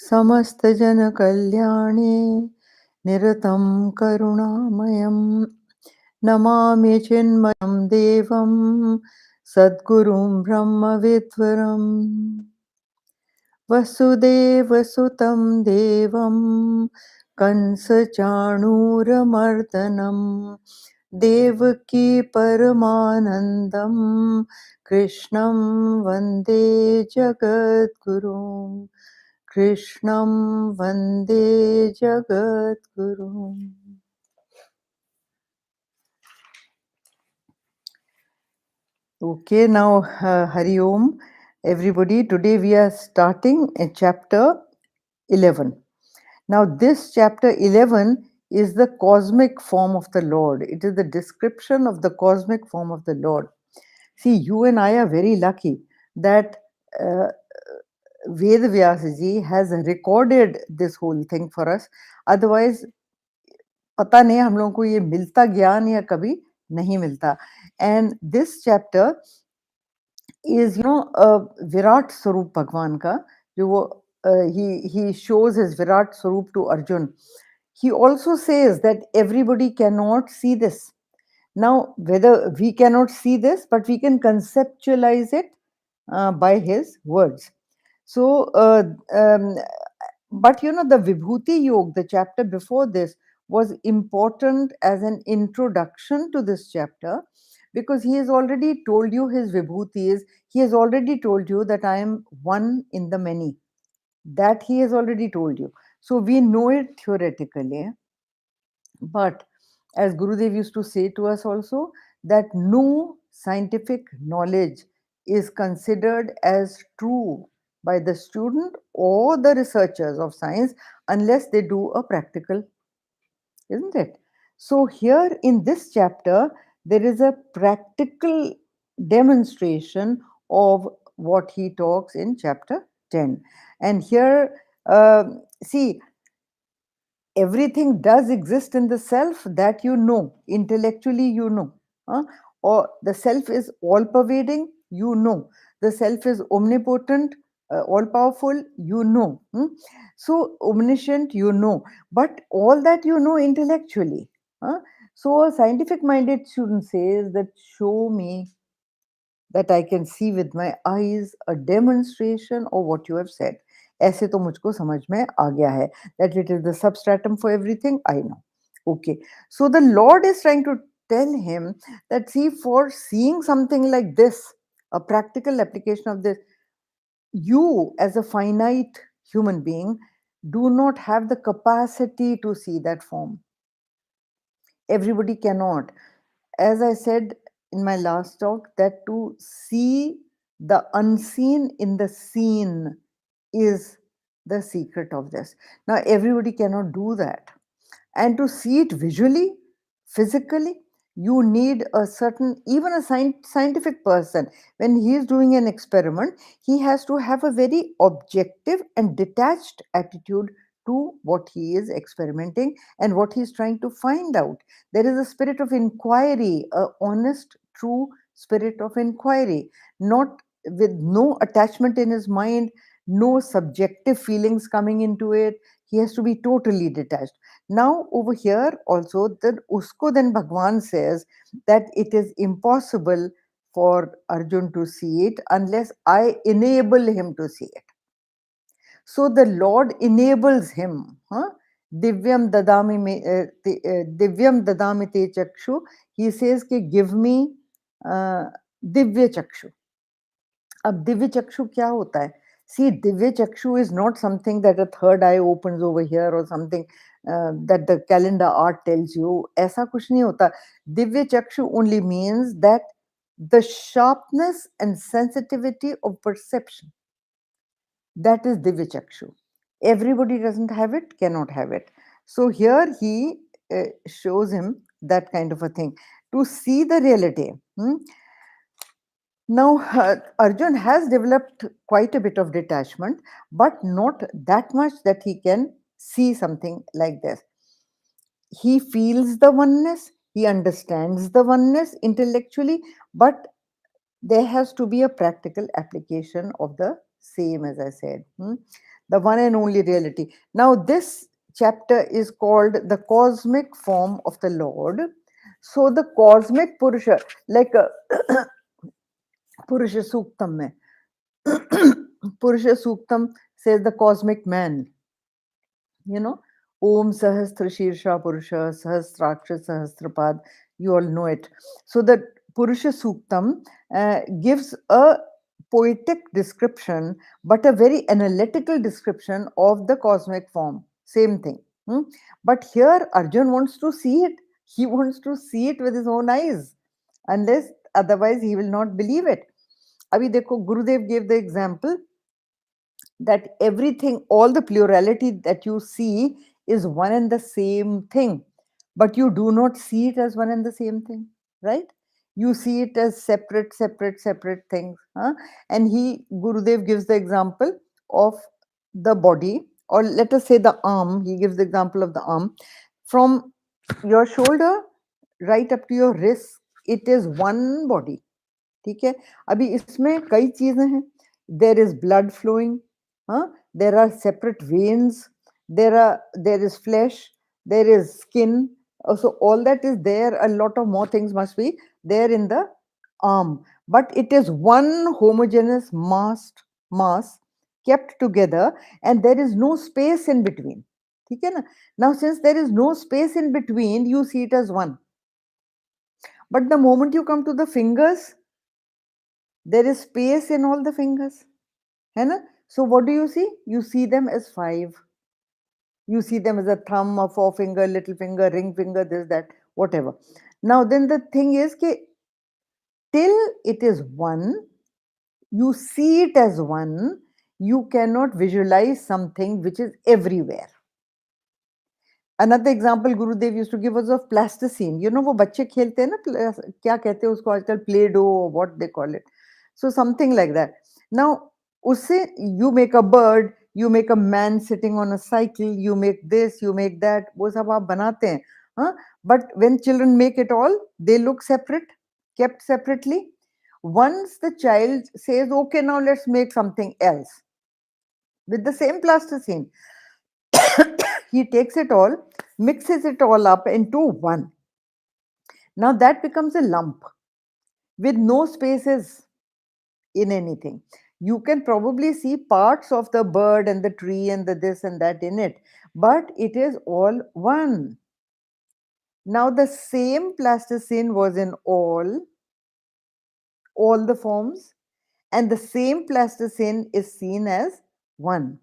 समस्तजन कल्याणे निरतं करुणामयं नमामि चिन्मयं देवं सद्गुरुं ब्रह्मविद्वरम् वसुदेवसुतं देवं कंसचाणूरमर्दनं देवकी परमानन्दं कृष्णं वन्दे जगद्गुरुम् कृष्णं वन्दे जगद्गुरुम्. Okay, now Hari Om, everybody. Today we are starting a chapter 11. Now this chapter 11 is the cosmic form of the Lord. It is the description of the cosmic form of the Lord. See, you and I are very lucky that uh, Ved Vyasji has recorded this whole thing for us. Otherwise, पता नहीं हम लोगों को ये मिलता ज्ञान या कभी नहीं मिलता. And this chapter is, Virat स्वरूप भगवान का, जो वो he shows his virat swarup to Arjun. He also says that everybody cannot see this. Now, whether we cannot see this, but we can conceptualize it by his words. So, but the Vibhuti Yoga, the chapter before this, was important as an introduction to this chapter, because he has already told you his Vibhutis. He has already told you that I am one in the many. That he has already told you. So we know it theoretically. But as Gurudev used to say to us also, that no scientific knowledge is considered as true by the student or the researchers of science unless they do a practical, isn't it? So here in this chapter, there is a practical demonstration of what he talks in chapter 10. And here, see, everything does exist in the self, that intellectually huh? Or the self is all pervading, the self is omnipotent, all powerful, so omniscient, but all that intellectually, huh? So a scientific minded student says that show me that I can see with my eyes a demonstration of what you have said. ऐसे तो मुझको समझ में आ गया है that it is the substratum for everything, I know. Okay, so the Lord is trying to tell him that, see, for seeing something like this, a practical application of this, you as a finite human being do not have the capacity to see that form. Everybody cannot. As I said in my last talk, that to see the unseen in the seen is the secret of this. Now, everybody cannot do that. And to see it visually, physically, you need a certain, even a scientific person, when he is doing an experiment, he has to have a very objective and detached attitude to what he is experimenting and what he is trying to find out. There is a spirit of inquiry, a honest, true spirit of inquiry, not with no attachment in his mind, no subjective feelings coming into it. He has to be totally detached. Now, over here also, then usko then Bhagwan says that it is impossible for Arjun to see it unless I enable him to see it. So the Lord enables him. Huh? Divyam dadami divyam dadami te chakshu. He says कि give me Divya चक्षु. अब दिव्य चक्षु क्या होता है? See, divya chakshu is not something that a third eye opens over here or something that the calendar art tells you. ऐसा कुछ नहीं होता. Divya chakshu only means that the sharpness and sensitivity of perception. That is divya chakshu. Everybody doesn't have it, cannot have it. So here he shows him that kind of a thing. To see the reality. Now, Arjun has developed quite a bit of detachment, but not that much that he can see something like this. He feels the oneness, he understands the oneness intellectually, but there has to be a practical application of the same, as I said. The one and only reality. Now, this chapter is called the cosmic form of the Lord. So, the cosmic Purusha, like Purusha Suktam mein, Purusha Suktam says the cosmic man, you know, Om Sahasra Shirsha Purusha, Sahasraksha Sahasrapad, you all know it. So the Purusha Suktam gives a poetic description, but a very analytical description of the cosmic form. Same thing. But here Arjun wants to see it. He wants to see it with his own eyes. Unless otherwise he will not believe it. Abhi dekho, Gurudev gave the example that everything, all the plurality that you see is one and the same thing, but you do not see it as one and the same thing, right? You see it as separate things. And Gurudev gives the example of the body, or let us say the arm. He gives the example of the arm. From your shoulder right up to your wrist, it is one body. ठीक है, अभी इसमें कई चीजें हैं. There is blood flowing, there are separate veins, there is flesh, there is skin. So all that is there. A lot of more things must be there in the arm, but it is one homogeneous mass kept together, and there is no space in between. ठीक है ना? Now, since there is no space in between, you see it as one. But the moment you come to the fingers, there is space in all the fingers. है ना? So what do you see? You see them as five. You see them as a thumb, a forefinger, little finger, ring finger, this, that, whatever. Now then the thing is कि till it is one, you see it as one, you cannot visualize something which is everywhere. Another example Gurudev used to give us of plasticine. You know, वो बच्चे खेलते हैं ना, क्या कहते हैं उसको आजकल, play doh, what they call it. So something like that. Now, उससे you make a bird, you make a man sitting on a cycle, you make this, you make that, वो सब आप बनाते हैं. But when children make it all, they look separate, kept separately. Once the child says, okay, now let's make something else with the same plasticine, he takes it all, mixes it all up into one. Now that becomes a lump with no spaces in anything. You can probably see parts of the bird and the tree and the this and that in it, but it is all one. Now the same plasticine was in all the forms, and the same plasticine is seen as one.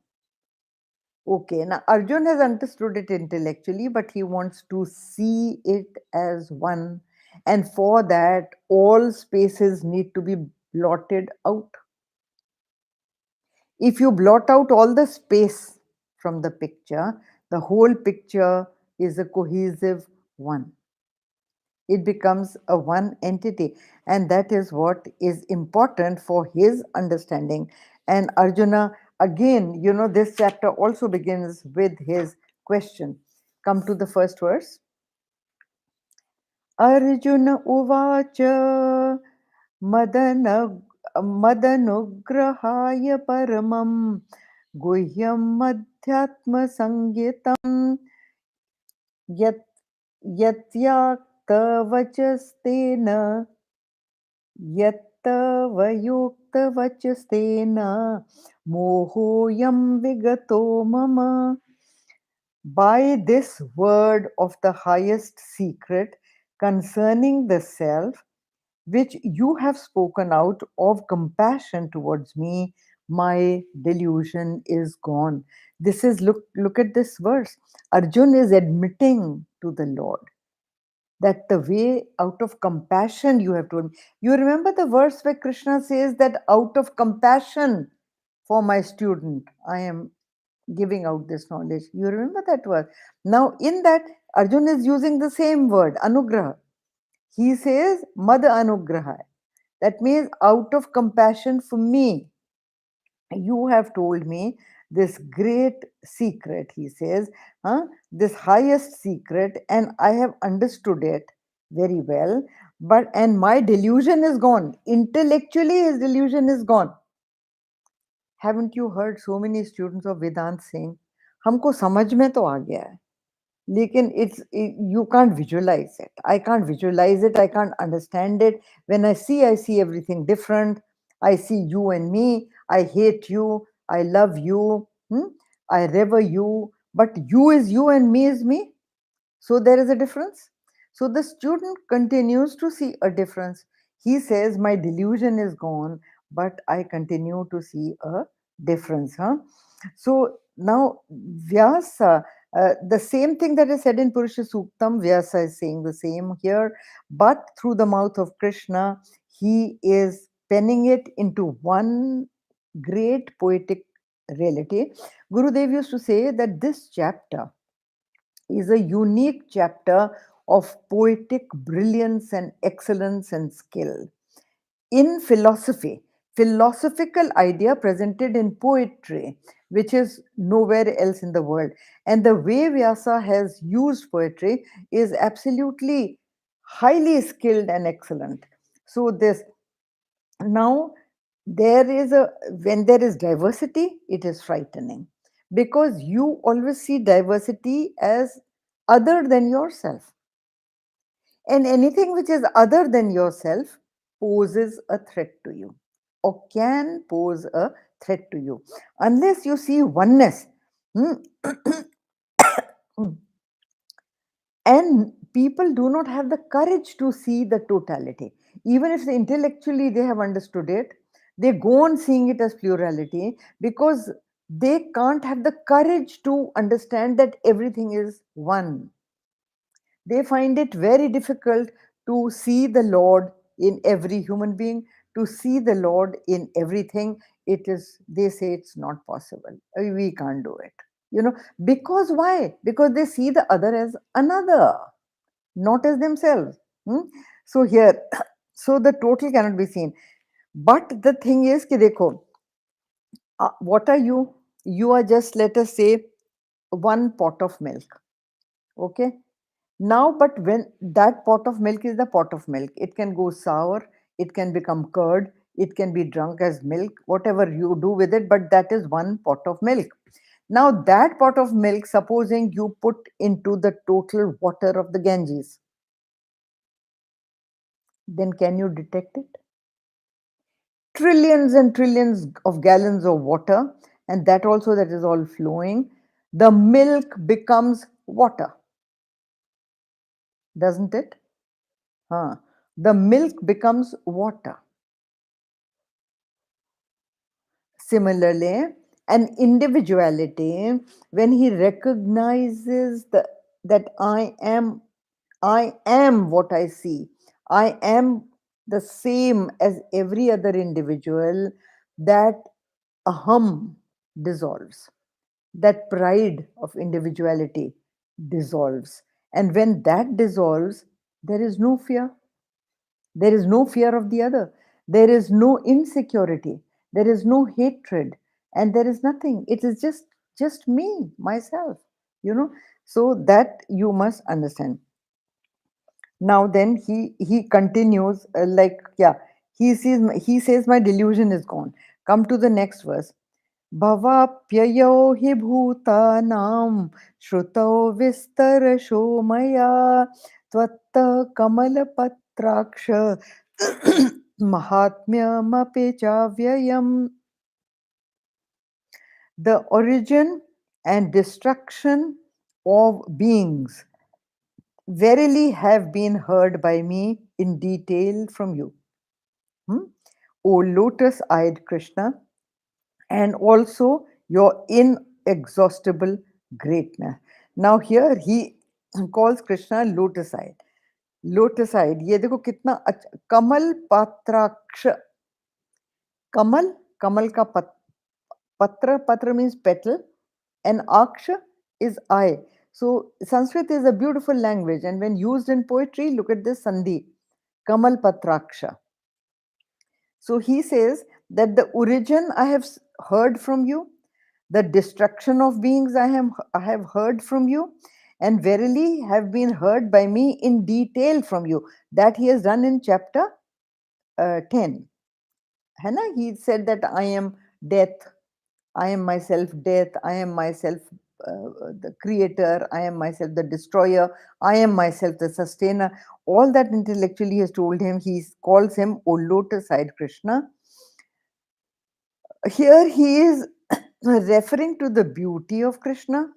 Okay, now Arjun has understood it intellectually, but he wants to see it as one. And for that, all spaces need to be blotted out. If you blot out all the space from the picture, the whole picture is a cohesive one. It becomes a one entity, and that is what is important for his understanding. And Arjuna, again, you know, this chapter also begins with his question. Come to the first verse. Arjuna uvacha madana madanugrahaya paramam guhyam madhyatma sangitam yat yatyakavachasतेन yattavayuktavachasतेन mohoyam vigato mama. By this word of the highest secret concerning the self, which you have spoken out of compassion towards me, my delusion is gone. This is, look at this verse. Arjun is admitting to the Lord that the way out of compassion you have told me. You remember the verse where Krishna says that out of compassion for my student, I am giving out this knowledge. You remember that verse? Now, in that, Arjun is using the same word, anugraha. He says, Mad anugraha. That means out of compassion for me, you have told me this great secret, he says, this highest secret, and I have understood it very well. And my delusion is gone. Intellectually, his delusion is gone. haven't you heard so many students of Vedant saying, हमको समझ में तो आ गया है, लेकिन you can't visualize it. I can't visualize it. I can't understand it. When I see everything different. I see you and me. I hate you. I love you. I revere you. But you is you and me is me. So there is a difference. So the student continues to see a difference. He says, my delusion is gone, but I continue to see a difference. Huh? So now Vyasa, the same thing that is said in Purusha Suktam, Vyasa is saying the same here, but through the mouth of Krishna, he is penning it into one great poetic reality. Gurudev used to say that this chapter is a unique chapter of poetic brilliance and excellence and skill. In philosophy, philosophical idea presented in poetry, which is nowhere else in the world. And the way Vyasa has used poetry is absolutely highly skilled and excellent. So this now there is a when there is diversity, it is frightening because you always see diversity as other than yourself, and anything which is other than yourself poses a threat to you or can pose a threat to you unless you see oneness. Hmm. And people do not have the courage to see the totality. Even if intellectually they have understood it, they go on seeing it as plurality because they can't have the courage to understand that everything is one. They find it very difficult to see the Lord in every human being, to see the Lord in everything. It is, they say it's not possible. We can't do it. Because why? Because they see the other as another, not as themselves. Hmm? So here, so the total cannot be seen. But the thing is, ki dekho, what are you? You are just, let us say, one pot of milk. Okay. Now, but when that pot of milk is the pot of milk, it can go sour, it can become curd, it can be drunk as milk, whatever you do with it, but that is one pot of milk. Now, that pot of milk, supposing you put into the total water of the Ganges, then can you detect it? Trillions and trillions of gallons of water, and that also that is all flowing. The milk becomes water, doesn't it? Huh. The milk becomes water. Similarly, an individuality, when he recognizes that I am what I see, I am the same as every other individual, that aham dissolves, that pride of individuality dissolves. And when that dissolves, there is no fear. There is no fear of the other. There is no insecurity. There is no hatred. And there is nothing. It is just me, myself, you know. So that you must understand. Now then he continues like, yeah, he says my delusion is gone. Come to the next verse. भवाप्ययौ हि भूतानां श्रुतौ विस्तरशो मया त्वत्तः कमलपत्राक्ष mahatmyamapि chavyayam. The origin and destruction of beings verily have been heard by me in detail from you. O lotus-eyed Krishna, and also your inexhaustible greatness. Now here he calls Krishna lotus-eyed. Lotus-eyed, ये देखो कितना अच्छा, कमल पात्राक्ष. Kamal, kamal ka patra, patra means petal, and aksha is eye. So Sanskrit is a beautiful language, and when used in poetry, look at this sandhi, kamal patraksha. So he says that the origin I have heard from you, the destruction of beings I have heard from you, and verily have been heard by me in detail from you. That he has done in chapter 10. He said that I am death, I am myself death, I am myself the creator, I am myself the destroyer, I am myself the sustainer. All that intellectually has told him. He calls him O lotus-eyed Krishna. Here he is referring to the beauty of Krishna,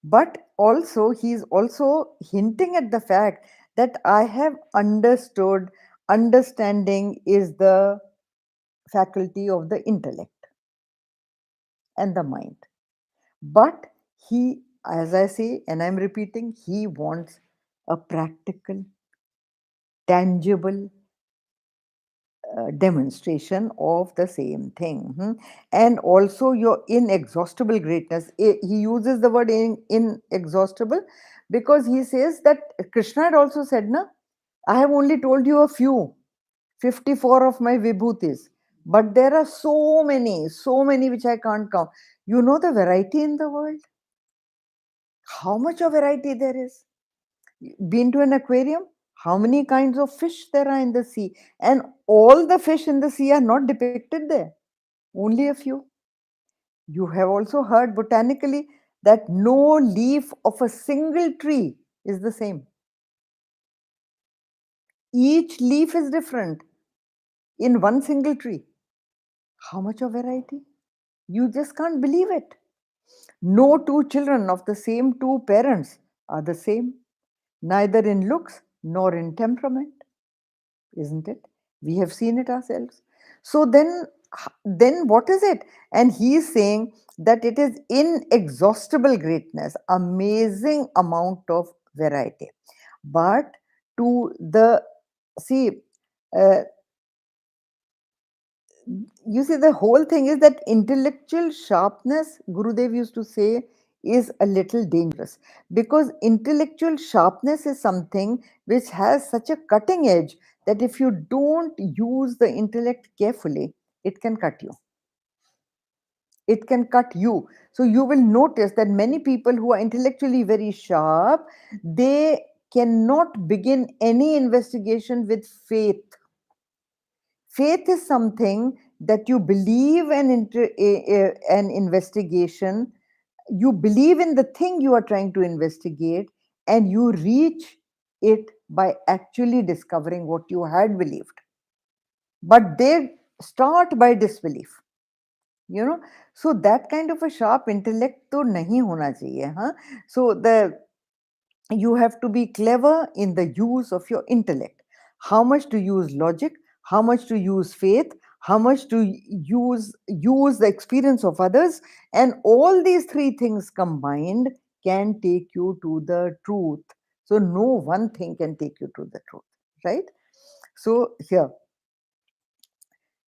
but also he is also hinting at the fact that I have understood. Understanding is the faculty of the intellect and the mind. But he, as I say, and I'm repeating, he wants a practical, tangible demonstration of the same thing. And also your inexhaustible greatness. He uses the word inexhaustible because he says that Krishna had also said, na, I have only told you a few, 54 of my vibhutis, but there are so many which I can't count. You know the variety in the world? How much of variety there is? Been to an aquarium? How many kinds of fish there are in the sea? And all the fish in the sea are not depicted there, only a few. You have also heard botanically that no leaf of a single tree is the same. Each leaf is different in one single tree. How much of variety? You just can't believe it. No two children of the same two parents are the same, neither in looks nor in temperament, isn't it? We have seen it ourselves. So then what is it? And he is saying that it is inexhaustible greatness, amazing amount of variety. But to the see, uh, you see, the whole thing is that intellectual sharpness, Gurudev used to say, is a little dangerous, because intellectual sharpness is something which has such a cutting edge that if you don't use the intellect carefully, it can cut you. It can cut you. So you will notice that many people who are intellectually very sharp, they cannot begin any investigation with faith. Faith is something that you believe an investigation, you believe in the thing you are trying to investigate, and you reach it by actually discovering what you had believed. But they start by disbelief, you know. So that kind of a sharp intellect to nahi hona chahiye, huh? So you have to be clever in the use of your intellect. How much to use logic, how much to use faith, how much to use the experience of others, and all these three things combined can take you to the truth. So no one thing can take you to the truth, right? So here,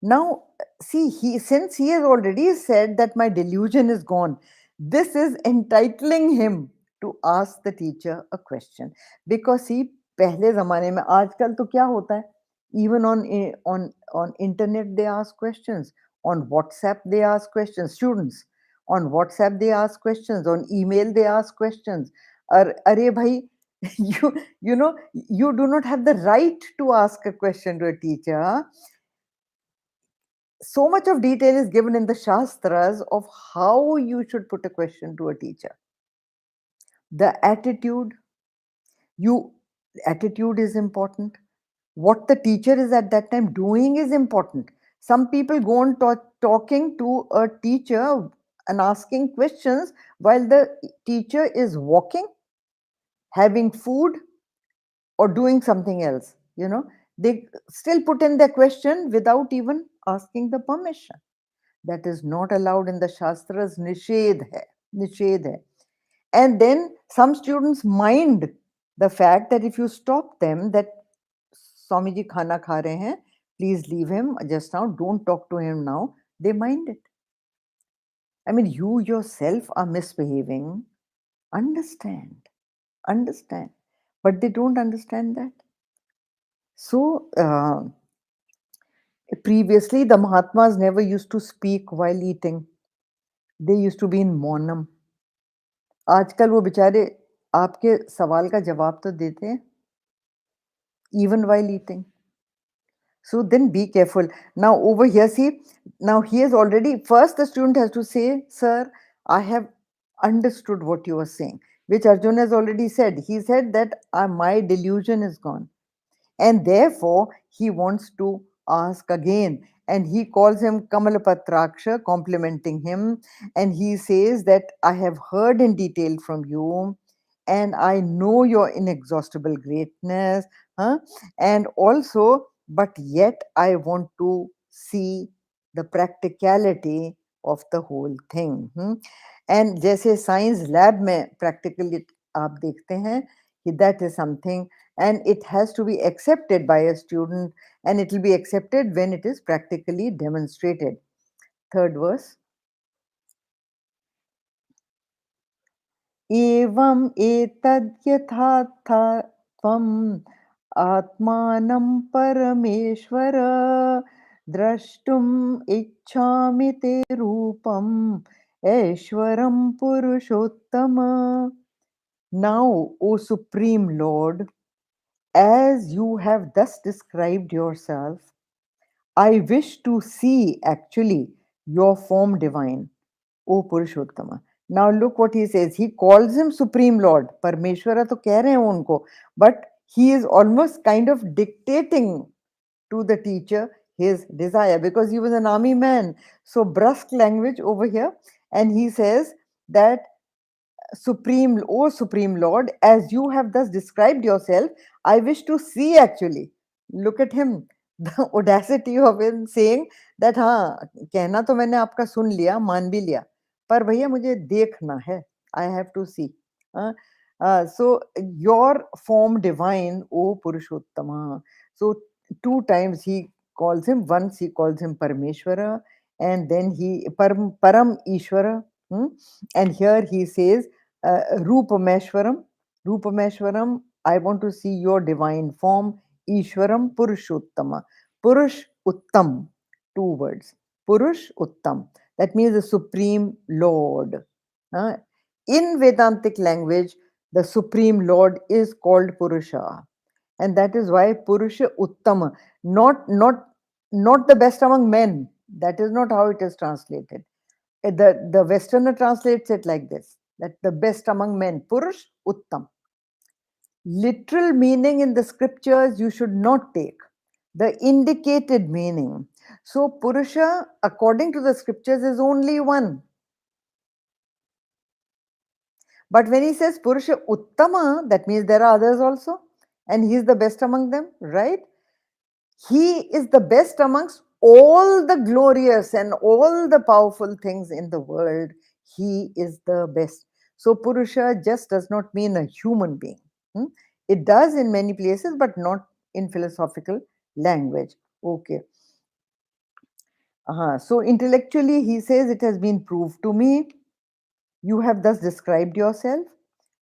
now, see, since he has already said that my delusion is gone, this is entitling him to ask the teacher a question. Because see, पहले ज़माने में, आजकल तो क्या होता है? Even on internet they ask questions, on WhatsApp they ask questions. Students, on WhatsApp they ask questions, on email they ask questions. अरे भाई, you know, you do not have the right to ask a question to a teacher. So much of detail is given in the Shastras of how you should put a question to a teacher. The you attitude is important. What the teacher is at that time doing is important. Some people go on talking to a teacher and asking questions while the teacher is walking, having food, or doing something else. You know, they still put in their question without even asking the permission. That is not allowed in the Shastras. Nishedh hai. And then some students mind the fact that if you stop them, that Swamiji khana kha rahe hain, please leave him just now, don't talk to him now, they mind it. I mean, you yourself are misbehaving. Understand, but they don't understand that. So previously the Mahatmas never used to speak while eating. They used to be in maunam. आजकल वो बेचारे आपके सवाल का जवाब तो देते हैं, even while eating. So then be careful. Now over here, see, now he has already, first the student has to say, sir, I have understood what you are saying, which Arjun has already said. He said that my delusion is gone. And therefore, he wants to ask again. And he calls him Kamalapatraksha, complimenting him. And he says that I have heard in detail from you, and I know your inexhaustible greatness. Huh? And also, but yet I want to see the practicality of the whole thing. And जैसे science lab में practically आप देखते हैं कि that is something, and it has to be accepted by a student, and it will be accepted when it is practically demonstrated. Third verse. एवम् एतद्यथाथा त्वम् आत्मानं परमेश्वर द्रष्टुम् इच्छामि ते रूपम् ऐश्वरं पुरुषोत्तम. Now, O Supreme Lord, as you have thus described yourself, I wish to see actually your form divine, O Purushottama. Now look what he says. He calls him Supreme Lord. Parmeshwara to कह रहे हैं उनको, but he is almost kind of dictating to the teacher his desire because he was an army man. So brusque language over here, and he says that Supreme, O Supreme Lord, as you have thus described yourself, I wish to see actually. Look at him, the audacity of him saying that हाँ कहना तो मैंने आपका सुन लिया, मान भी लिया, पर भैया मुझे देखना है. I have to see. So your form divine, O Purushottama. So two times he calls him. Once he calls him Parameshwara, and then he Param Ishwara. And here he says Rupameshwaram. Rupameshwaram, I want to see your divine form. Ishwaram Purushottama. Purush Uttam. Two words. Purush Uttam. That means the Supreme Lord. In Vedantic language, the Supreme Lord is called Purusha. And that is why Purusha Uttama, not the best among men. That is not how it is translated. The Westerner translates it like this, that the best among men, Purush Uttam. Literal meaning in the scriptures you should not take. The indicated meaning. So Purusha, according to the scriptures, is only one. But when he says Purusha Uttama, that means there are others also, and he is the best among them, right? He is the best amongst all the glorious and all the powerful things in the world. He is the best. So Purusha just does not mean a human being. It does in many places, but not in philosophical language. Okay. So intellectually, he says, it has been proved to me. You have thus described yourself.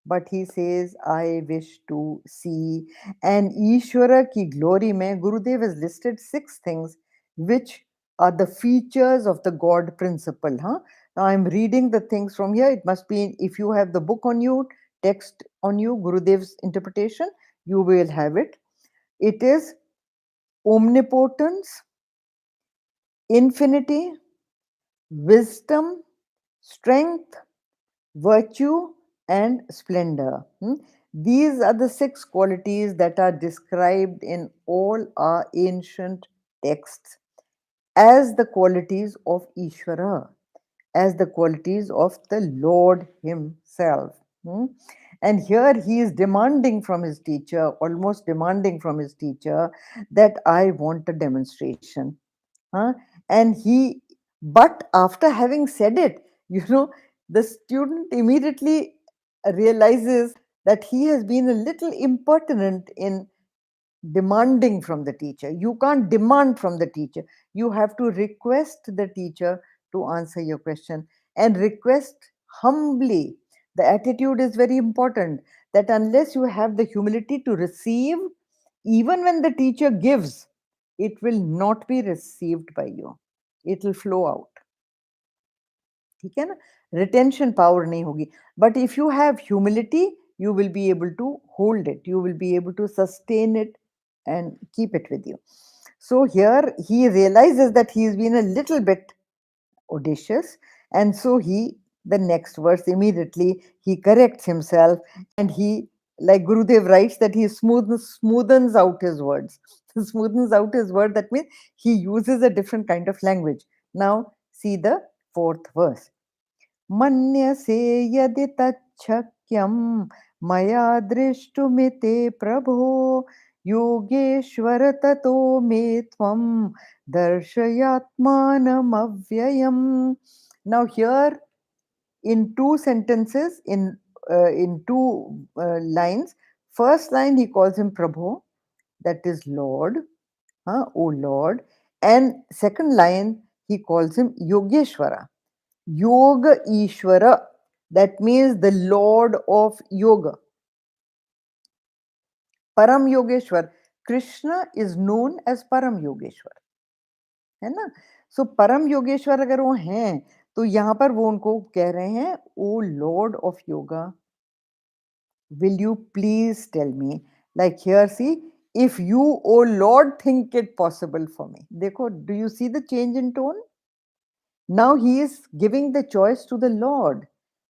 But he says, I wish to see. And Ishvara ki glory mein, Gurudev has listed 6 things which are the features of the God principle. Now I'm reading the things from here. It must be, if you have the book on you, text on you, Gurudev's interpretation, you will have it. It is omnipotence, infinity, wisdom, strength, virtue, and splendor. These are the 6 qualities that are described in all our ancient texts as the qualities of Ishvara, as the qualities of the Lord Himself. And here he is demanding from his teacher, almost demanding from his teacher, that I want a demonstration. And but after having said it, the student immediately realizes that he has been a little impertinent in demanding from the teacher. You can't demand from the teacher. You have to request the teacher to answer your question, and request humbly. The attitude is very important, that unless you have the humility to receive, even when the teacher gives, it will not be received by you. It will flow out. ठीक है ना, retention power नहीं होगी. But if you have humility, you will be able to hold it, you will be able to sustain it and keep it with you. So here he realizes that he's been a little bit audacious, and so the next verse immediately he corrects himself, and he, like Gurudev writes, that he smoothens out his words. Smoothens out his word, that means he uses a different kind of language. Now see the fourth verse. मन्यसे यदि तच्छक्यं मया दृष्टुमिते प्रभो योगेश्वर ततो मे त्वं दर्शयात्मानमव्ययम्. Now here in two sentences, in two lines, first line he calls him Prabhu, that is Lord, O Lord, and second line he calls him Yogeshwara, Yoga Ishvara, that means the Lord of Yoga. Param Yogeshwar. Krishna is known as Param Yogeshwar. है ना? So परम योगेश्वर अगर वो हैं, तो यहाँ पर वो उनको कह रहे हैं, O lord of yoga, will you please tell me, like here see, if you, O Lord, think it possible for me. देखो, do you see the change in tone? Now he is giving the choice to the Lord,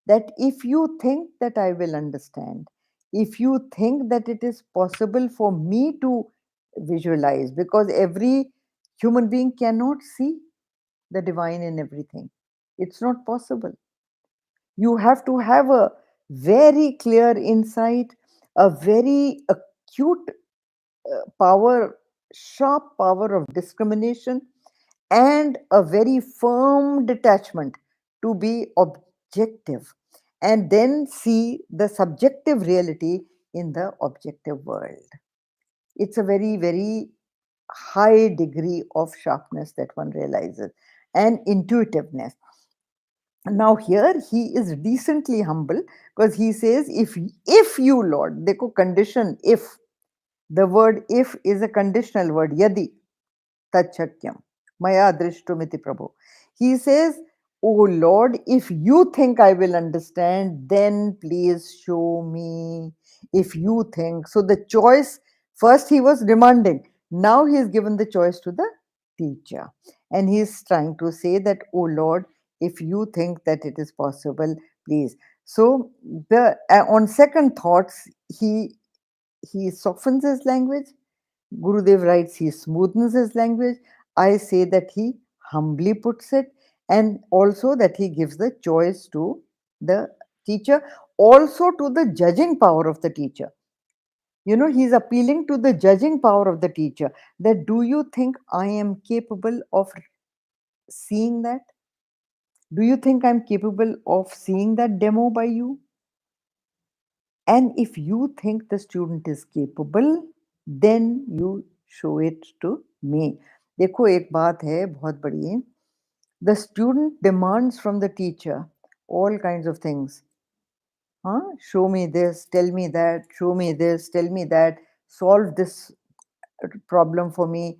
that if you think that I will understand, if you think that it is possible for me to visualize, because every human being cannot see the divine in everything. It's not possible. You have to have a very clear insight, a very acute power, sharp power of discrimination, and a very firm detachment to be objective, and then see the subjective reality in the objective world. It's a very, very high degree of sharpness that one realizes, and intuitiveness. Now here he is decently humble, because he says, if you Lord, dekho, condition, if, the word if is a conditional word, yadi tachakyam maya drishtumiti prabhu. He says, oh Lord, if you think I will understand, then please show me. If you think. So the choice, first he was demanding, now he is given the choice to the teacher, and he is trying to say that, oh Lord, if you think that it is possible, please. So the on second thoughts, he softens his language. Gurudev writes he smoothens his language. I say that he humbly puts it, and also that he gives the choice to the teacher, also to the judging power of the teacher. You know, he's appealing to the judging power of the teacher, that do you think I am capable of seeing that? Do you think I'm capable of seeing that demo by you? And if you think the student is capable, then you show it to me. देखो एक बात है बहुत बड़ी. The student demands from the teacher all kinds of things. Show me this, tell me that, show me this, tell me that, solve this problem for me,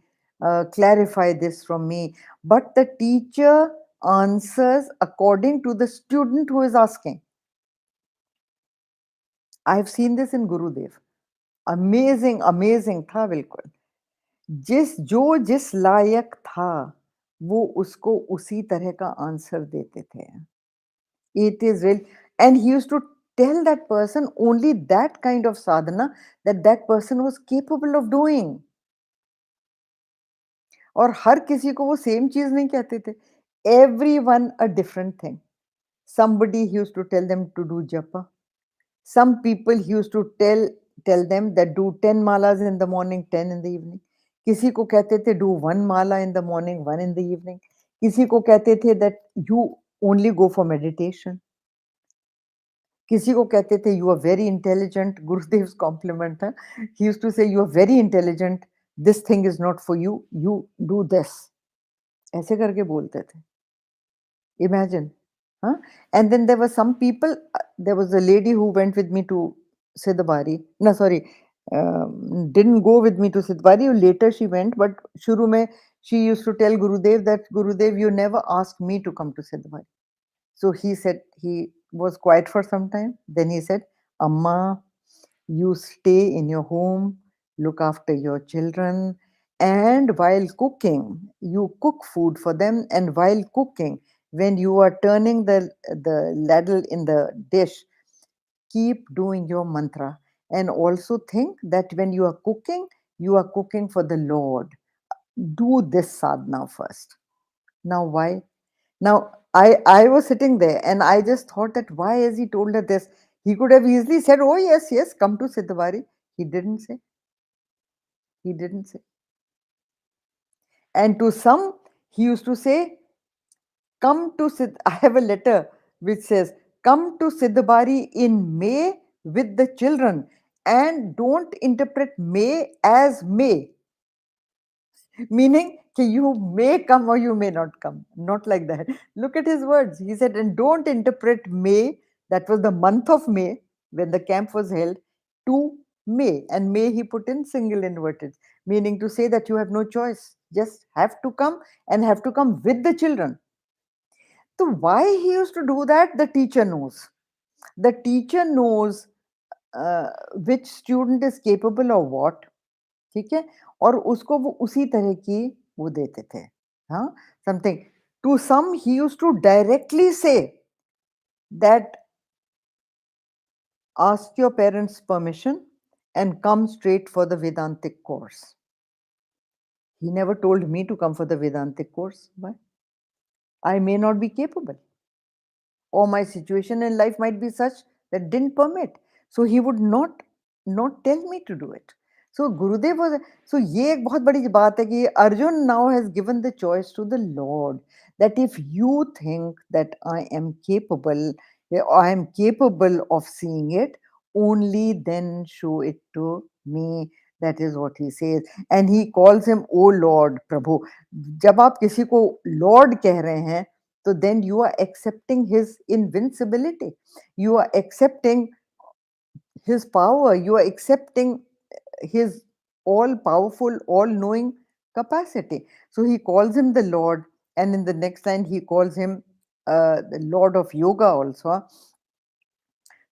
clarify this from me. But the teacher answers according to the student who is asking. I've seen this in Gurudev. Amazing था बिल्कुल. जिस लायक था, वो उसको उसी तरह का answer देते थे. It is real. And he used to tell that person only that kind of sadhana that that person was capable of doing. और हर किसी को वो सेम चीज नहीं कहते थे. Everyone a different thing. Somebody he used to tell them to do japa. Some people he used to tell them that do 10 malas in the morning, 10 in the evening. किसी को कहते थे do one mala in the morning, one in the evening. किसी को कहते थे that you only go for meditation. किसी को कहते थे you are very intelligent. Gurudev's compliment था. He used to say you are very intelligent. This thing is not for you. You do this. ऐसे करके बोलते थे. Imagine. Huh? And then there were some people, there was a lady who went with me to Sidhbari. No, sorry, didn't go with me to Sidhbari. Later she went, but shuru mein she used to tell Gurudev that, Gurudev, you never asked me to come to Sidhbari. So he said, he was quiet for some time. Then he said, Amma, you stay in your home, look after your children, And while cooking, you cook food for them, and while cooking, when you are turning the ladle in the dish, keep doing your mantra. And also think that when you are cooking for the Lord. Do this sadhana first. Now, why? Now, I was sitting there and I just thought that why has he told her this? He could have easily said, oh, yes, yes, come to Sidhbari. He didn't say. He didn't say. And to some, he used to say, come to Sid. I have a letter which says, come to Sidhbari in May with the children and don't interpret May as May. Meaning, you may come or you may not come. Not like that. Look at his words. He said, and don't interpret May, that was the month of May when the camp was held, to May. And May he put in single inverted, meaning to say that you have no choice. Just have to come and have to come with the children. So, why he used to do that, the teacher knows. The teacher knows which student is capable of what. ठीक है और उसको वो उसी तरह की वो देते थे हाँ something to some he used to directly say that ask your parents permission and come straight for the Vedantic course. He never told me to come for the Vedantic course. Why? I may not be capable, or my situation in life might be such that didn't permit. So he would not tell me to do it. So Gurudev was so ये एक बहुत बड़ी बात है कि Arjun now has given the choice to the Lord that if you think that I am capable, I am capable of seeing it, only then show it to me. That is what he says, and he calls him, "O Lord, Prabhu." जब आप किसी को Lord कह रहे हैं, so then you are accepting his invincibility. You are accepting his power. You are accepting his all powerful, all knowing capacity. So he calls him the Lord, and in the next line, he calls him the Lord of Yoga also.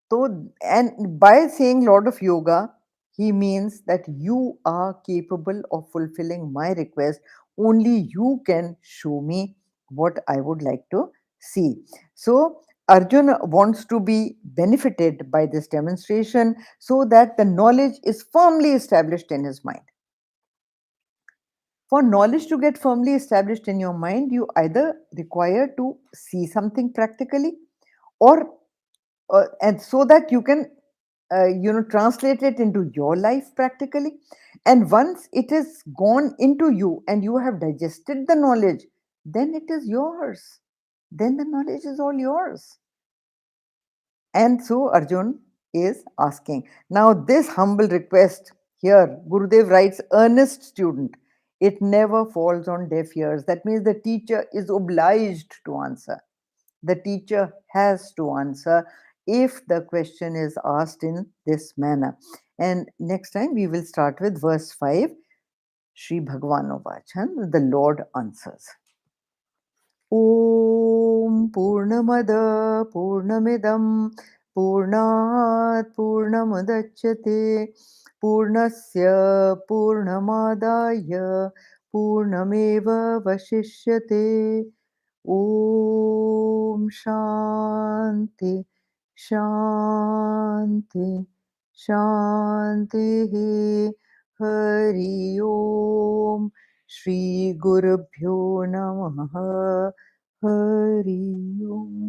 So, and by saying Lord of Yoga, he means that you are capable of fulfilling my request. Only you can show me what I would like to see. So, Arjuna wants to be benefited by this demonstration so that the knowledge is firmly established in his mind. For knowledge to get firmly established in your mind, you either require to see something practically or and so that you can translate it into your life practically. And once it is gone into you and you have digested the knowledge, then it is yours. Then the knowledge is all yours. And so Arjun is asking. Now, this humble request here, Gurudev writes, earnest student. It never falls on deaf ears. That means the teacher is obliged to answer. The teacher has to answer if the question is asked in this manner. And next time we will start with verse 5. Shri Bhagavan Ovachan, the Lord answers. Om Purnamada Purnamidam Purnat Purnamudachyate Purnasya Purnamadaya Purnameva Vashishyate. Om Shanti Shanti Shanti Hari Om Shri Gurubhyo Namaha Hari Om.